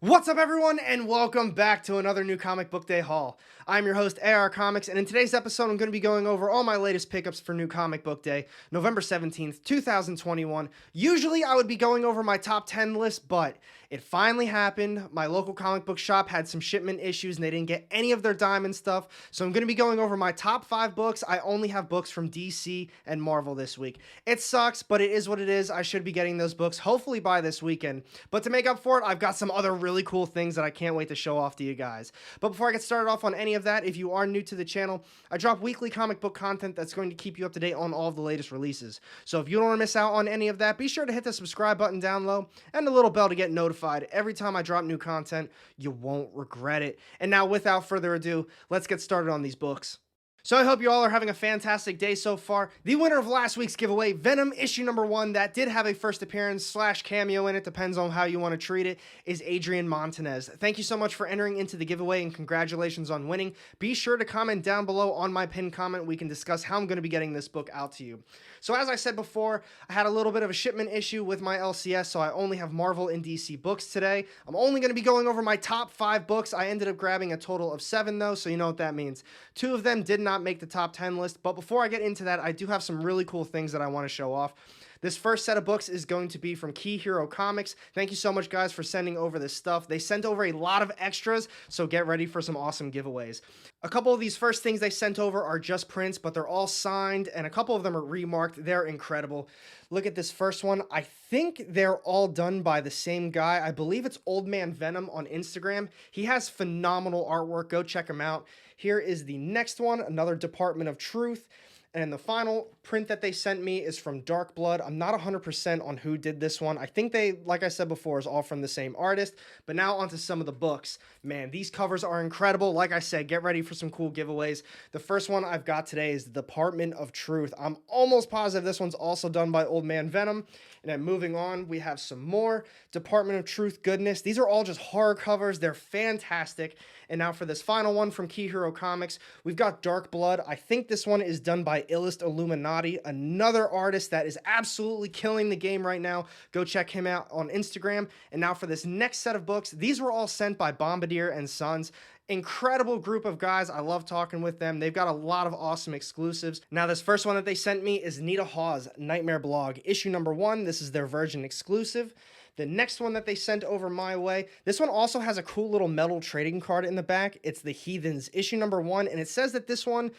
What's up, everyone, and welcome back to another new Comic Book Day haul. I'm your host, AR Comics, and in today's episode, I'm going to be going over all my latest pickups for New Comic Book Day, November 17th, 2021. Usually, I would be going over my top 10 list, but it finally happened. My local comic book shop had some shipment issues, and they didn't get any of their diamond stuff, so I'm going to be going over my top 5 books. I only have books from DC and Marvel this week. It sucks, but it is what it is. I should be getting those books hopefully by this weekend, but to make up for it, I've got some other really cool things that I can't wait to show off to you guys. But before I get started off on any of that, if you are new to the channel, I drop weekly comic book content that's going to keep you up to date on all of the latest releases. So if you don't want to miss out on any of that, be sure to hit the subscribe button down low and the little bell to get notified every time I drop new content. You won't regret it. And now, without further ado, let's get started on these books. So I hope you all are having a fantastic day so far. The winner of last week's giveaway, Venom issue number 1, that did have a first appearance / cameo in it, depends on how you want to treat it, is Adrian Montanez. Thank you so much for entering into the giveaway and congratulations on winning. Be sure to comment down below on my pinned comment. We can discuss how I'm going to be getting this book out to you. So as I said before, I had a little bit of a shipment issue with my LCS, so I only have Marvel and DC books today. I'm only going to be going over my top 5 books. I ended up grabbing a total of 7 though, so you know what that means. 2 of them did not make the top 10 list, but before I get into that, I do have some really cool things that I want to show off. This first set of books is going to be from Key Hero Comics. Thank you so much, guys, for sending over this stuff. They sent over a lot of extras, so get ready for some awesome giveaways. A couple of these first things they sent over are just prints, but they're all signed, and a couple of them are remarked. They're incredible. Look at this first one. I think they're all done by the same guy. I believe it's Old Man Venom on Instagram. He has phenomenal artwork. Go check him out. Here is the next one, another Department of Truth. And the final print that they sent me is from Dark Blood. I'm not 100% on who did this one. I think they, like I said before, is all from the same artist. But now onto some of the books. Man, these covers are incredible. Like I said, get ready for some cool giveaways. The first one I've got today is the Department of Truth. I'm almost positive this one's also done by Old Man Venom. And then moving on, we have some more Department of Truth goodness. These are all just horror covers. They're fantastic. And now for this final one from Key Hero Comics, we've got Dark Blood. I think this one is done by Illust Illuminati, another artist that is absolutely killing the game right now. Go check him out on Instagram. And now for this next set of books, these were all sent by Bombardier and Sons. Incredible group of guys. I love talking with them. They've got a lot of awesome exclusives. Now, this first one that they sent me is Nita Hawes, Nightmare Blog, issue number 1. This is their Virgin exclusive. The next one that they sent over my way, this one also has a cool little metal trading card in the back. It's the Heathens, issue number 1, and it says that this one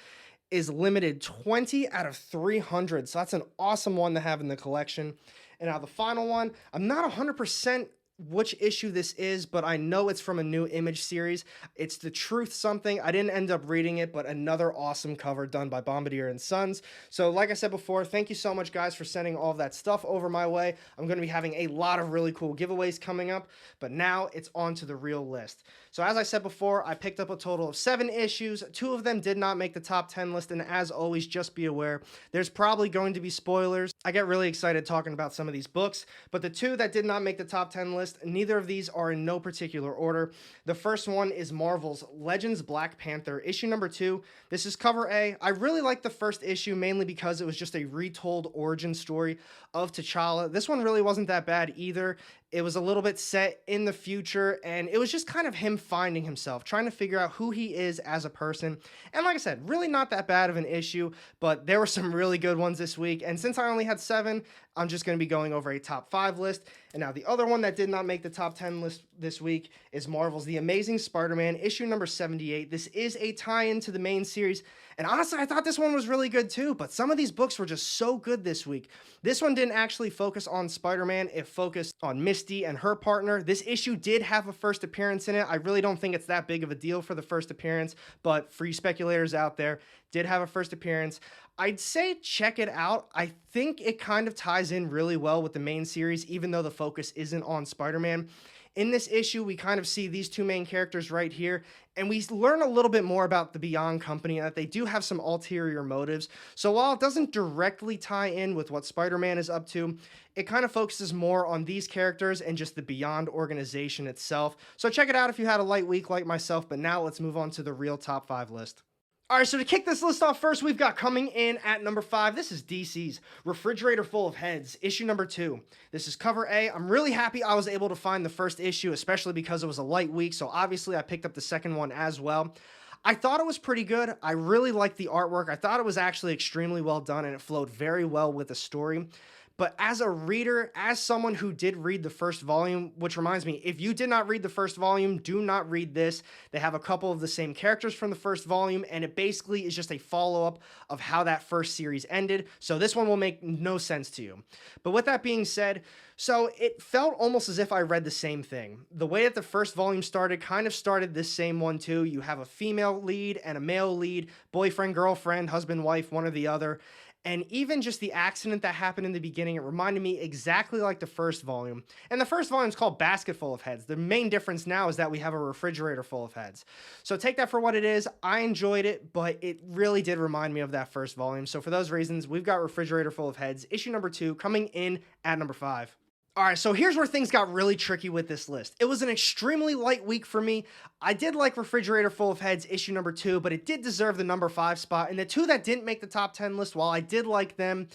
is limited 20 out of 300, so that's an awesome one to have in the collection. And now the final one, I'm not 100% which issue this is, but I know it's from a new Image series. It's The Truth something. I didn't end up reading it, but another awesome cover done by Bombardier and Sons. So like I said before, thank you so much, guys, for sending all of that stuff over my way. I'm going to be having a lot of really cool giveaways coming up, but now it's on to the real list. So as I said before, I picked up a total of 7 issues. 2 of them did not make the top 10 list, and as always, just be aware, there's probably going to be spoilers. I get really excited talking about some of these books, but the 2 that did not make the top 10 list, neither of these are in no particular order. The first one is Marvel's Legends Black Panther, issue number 2. This is cover A. I really liked the first issue, mainly because it was just a retold origin story of T'Challa. This one really wasn't that bad either. It was a little bit set in the future, and it was just kind of him finding himself, trying to figure out who he is as a person. And like I said, really not that bad of an issue, but there were some really good ones this week. And since I only had 7, I'm just going to be going over a top 5 list. And now the other one that did not make the top 10 list this week is Marvel's The Amazing Spider-Man, issue number 78. This is a tie-in to the main series. And honestly, I thought this one was really good too, but some of these books were just so good this week. This one didn't actually focus on Spider-Man. It focused on Misty and her partner. This issue did have a first appearance in it. I really don't think it's that big of a deal for the first appearance, but for you speculators out there, did have a first appearance. I'd say check it out. I think it kind of ties in really well with the main series, even though the focus isn't on Spider-Man. In this issue, we kind of see these 2 main characters right here, and we learn a little bit more about the Beyond Company, and that they do have some ulterior motives. So while it doesn't directly tie in with what Spider-Man is up to, it kind of focuses more on these characters and just the Beyond organization itself. So check it out if you had a light week like myself, but now let's move on to the real top 5 list. All right, so to kick this list off first, we've got coming in at number 5. This is DC's Refrigerator Full of Heads, issue number 2. This is cover A. I'm really happy I was able to find the first issue, especially because it was a light week, so obviously I picked up the second one as well. I thought it was pretty good. I really liked the artwork. I thought it was actually extremely well done, and it flowed very well with the story. But as a reader, as someone who did read the first volume, which reminds me, if you did not read the first volume, do not read this. They have a couple of the same characters from the first volume, and it basically is just a follow-up of how that first series ended. So this one will make no sense to you. But with that being said, so it felt almost as if I read the same thing. The way that the first volume started kind of started this same one too. You have a female lead and a male lead, boyfriend, girlfriend, husband, wife, one or the other. And even just the accident that happened in the beginning, it reminded me exactly like the first volume. And the first volume is called Basket Full of Heads. The main difference now is that we have a refrigerator full of heads. So take that for what it is. I enjoyed it, but it really did remind me of that first volume. So for those reasons, we've got Refrigerator Full of Heads, issue number 2, coming in at number 5. All right, so here's where things got really tricky with this list. It was an extremely light week for me. I did like Refrigerator Full of Heads, issue number 2, but it did deserve the number 5 spot. And the two that didn't make the top 10 list, while I did like them,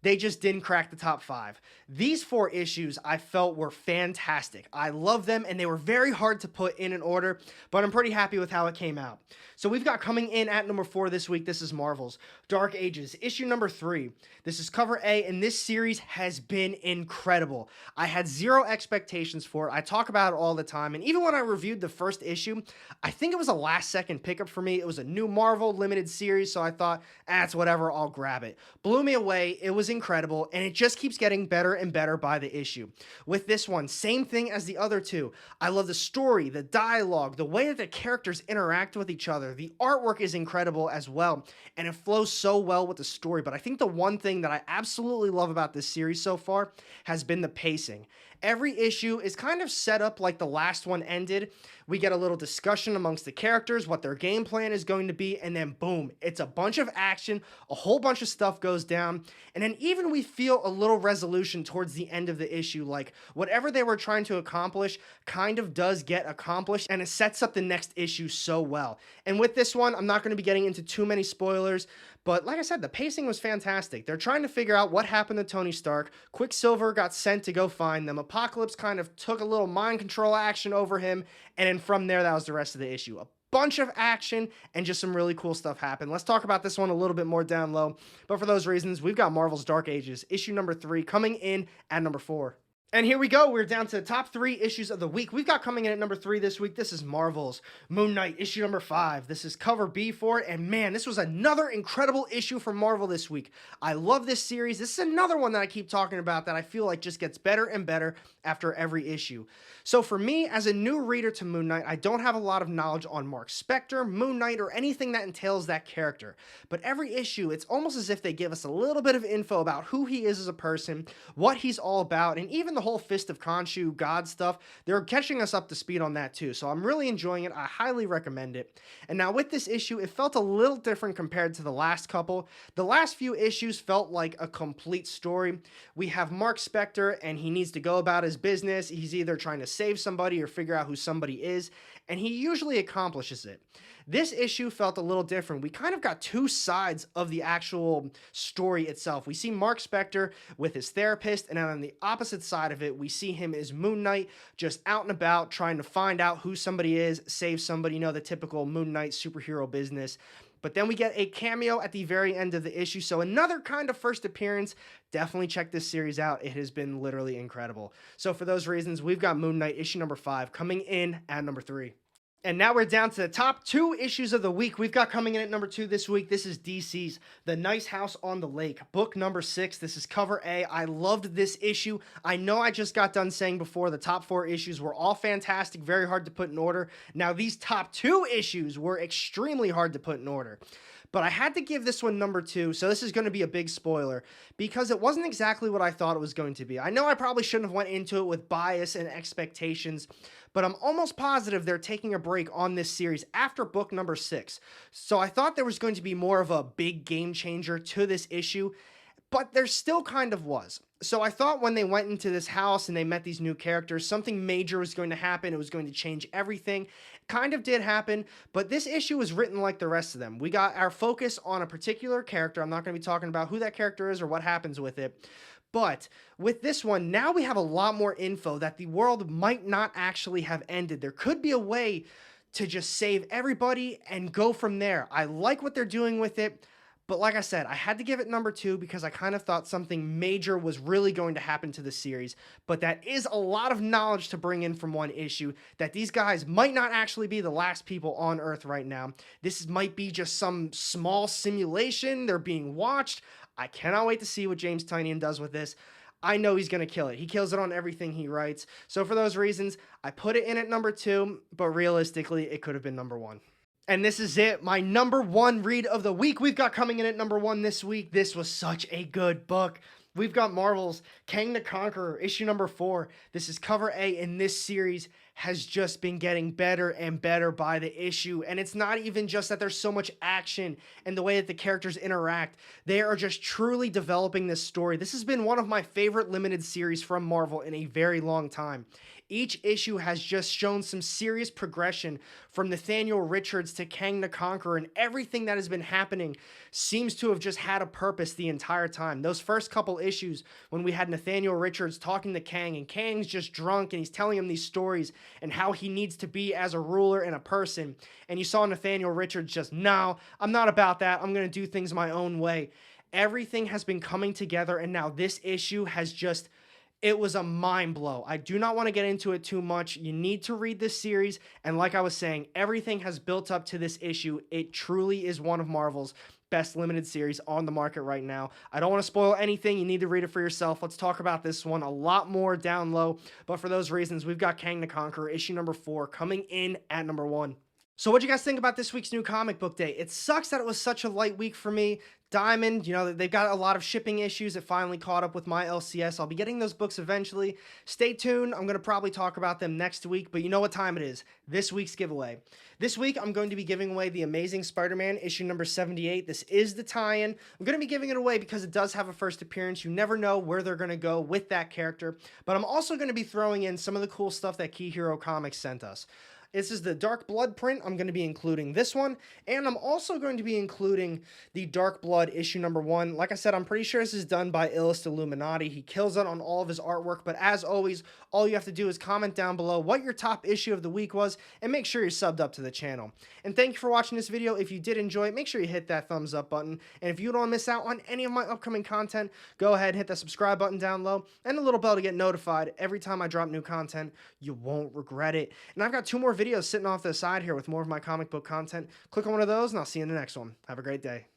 they just didn't crack the top 5. These 4 issues I felt were fantastic. I love them, and they were very hard to put in an order, but I'm pretty happy with how it came out. So we've got coming in at number 4 this week, this is Marvel's Dark Ages, issue number 3. This is cover A, and this series has been incredible. I had zero expectations for it. I talk about it all the time, and even when I reviewed the first issue, I think it was a last-second pickup for me. It was a new Marvel limited series, so I thought, it's whatever, I'll grab it. Blew me away. It was incredible, and it just keeps getting better and better by the issue. With this one, same thing as the other two. I love the story, the dialogue, the way that the characters interact with each other. The artwork is incredible as well, and it flows so well with the story. But I think the one thing that I absolutely love about this series so far has been the pacing. Every issue is kind of set up like the last one ended. We get a little discussion amongst the characters, what their game plan is going to be, and then boom, it's a bunch of action, a whole bunch of stuff goes down, and then even we feel a little resolution towards the end of the issue, like whatever they were trying to accomplish kind of does get accomplished, and it sets up the next issue so well. And with this one, I'm not going to be getting into too many spoilers, but like I said, the pacing was fantastic. They're trying to figure out what happened to Tony Stark. Quicksilver got sent to go find them. Apocalypse kind of took a little mind control action over him, and then from there, that was the rest of the issue. A bunch of action and just some really cool stuff happened. Let's talk about this one a little bit more down low. But for those reasons, we've got Marvel's Dark Ages, issue number 3, coming in at number 4. And here we go. We're down to the top 3 issues of the week. We've got coming in at number 3 this week. This is Marvel's Moon Knight, issue number 5. This is cover B for it. And man, this was another incredible issue from Marvel this week. I love this series. This is another one that I keep talking about that I feel like just gets better and better after every issue. So for me, as a new reader to Moon Knight, I don't have a lot of knowledge on Mark Spector, Moon Knight, or anything that entails that character. But every issue, it's almost as if they give us a little bit of info about who he is as a person, what he's all about, and even the whole Fist of Khonshu God stuff. They're catching us up to speed on that too. So I'm really enjoying it. I highly recommend it. And now with this issue, it felt a little different compared to the last couple. The last few issues felt like a complete story. We have Mark Spector, and he needs to go about his business. He's either trying to save somebody or figure out who somebody is, and he usually accomplishes it. This issue felt a little different. We kind of got two sides of the actual story itself. We see Mark Spector with his therapist, and on the opposite side of it, we see him as Moon Knight, just out and about, trying to find out who somebody is, save somebody, the typical Moon Knight superhero business. But then we get a cameo at the very end of the issue, so another kind of first appearance. Definitely check this series out. It has been literally incredible. So for those reasons, we've got Moon Knight issue number 5 coming in at number 3. And now we're down to the top 2 issues of the week. We've got coming in at number 2 this week. This is DC's The Nice House on the Lake, book number 6. This is cover A. I loved this issue. I know I just got done saying before the top 4 issues were all fantastic, very hard to put in order. Now these top 2 issues were extremely hard to put in order. But I had to give this one number 2, so this is going to be a big spoiler, because it wasn't exactly what I thought it was going to be. I know I probably shouldn't have went into it with bias and expectations, but I'm almost positive they're taking a break on this series after book number 6. So I thought there was going to be more of a big game changer to this issue, but there still kind of was. So I thought when they went into this house and they met these new characters, something major was going to happen. It was going to change everything. Kind of did happen, but this issue was written like the rest of them. We got our focus on a particular character. I'm not going to be talking about who that character is or what happens with it. But with this one, now we have a lot more info that the world might not actually have ended. There could be a way to just save everybody and go from there. I like what they're doing with it. But like I said, I had to give it number 2 because I kind of thought something major was really going to happen to the series. But that is a lot of knowledge to bring in from one issue, that these guys might not actually be the last people on Earth right now. This might be just some small simulation. They're being watched. I cannot wait to see what James Tynion does with this. I know he's going to kill it. He kills it on everything he writes. So for those reasons, I put it in at number 2, but realistically, it could have been number 1. And this is it, my number 1 read of the week. We've got coming in at number 1 this week. This was such a good book. We've got Marvel's Kang the Conqueror, issue number 4. This is cover A, and this series has just been getting better and better by the issue. And it's not even just that there's so much action and the way that the characters interact. They are just truly developing this story. This has been one of my favorite limited series from Marvel in a very long time. Each issue has just shown some serious progression from Nathaniel Richards to Kang the Conqueror, and everything that has been happening seems to have just had a purpose the entire time. Those first couple issues when we had Nathaniel Richards talking to Kang, and Kang's just drunk and he's telling him these stories and how he needs to be as a ruler and a person, and you saw Nathaniel Richards just, no, I'm not about that. I'm going to do things my own way. Everything has been coming together, and now this issue has just... It was a mind blow. I do not want to get into it too much. You need to read this series. And like I was saying, everything has built up to this issue. It truly is one of Marvel's best limited series on the market right now. I don't want to spoil anything. You need to read it for yourself. Let's talk about this one a lot more down low. But for those reasons, we've got Kang the Conqueror, issue number 4, coming in at number 1. So what do you guys think about this week's new comic book day? It sucks that it was such a light week for me. Diamond, you know, they've got a lot of shipping issues. It finally caught up with my LCS. I'll be getting those books eventually. Stay tuned. I'm going to probably talk about them next week, but you know what time it is. This week's giveaway. This week, I'm going to be giving away The Amazing Spider-Man, issue number 78. This is the tie-in. I'm going to be giving it away because it does have a first appearance. You never know where they're going to go with that character, but I'm also going to be throwing in some of the cool stuff that Key Hero Comics sent us. This is the Dark Blood print. I'm going to be including this one, and I'm also going to be including the Dark Blood issue number 1. Like I said, I'm pretty sure this is done by Illust Illuminati. He kills it on all of his artwork, but as always, all you have to do is comment down below what your top issue of the week was, and make sure you're subbed up to the channel. And thank you for watching this video. If you did enjoy it, make sure you hit that thumbs up button, and if you don't want to miss out on any of my upcoming content, go ahead and hit that subscribe button down low, and the little bell to get notified every time I drop new content. You won't regret it. And I've got 2 more videos sitting off to the side here with more of my comic book content. Click on one of those, and I'll see you in the next one. Have a great day.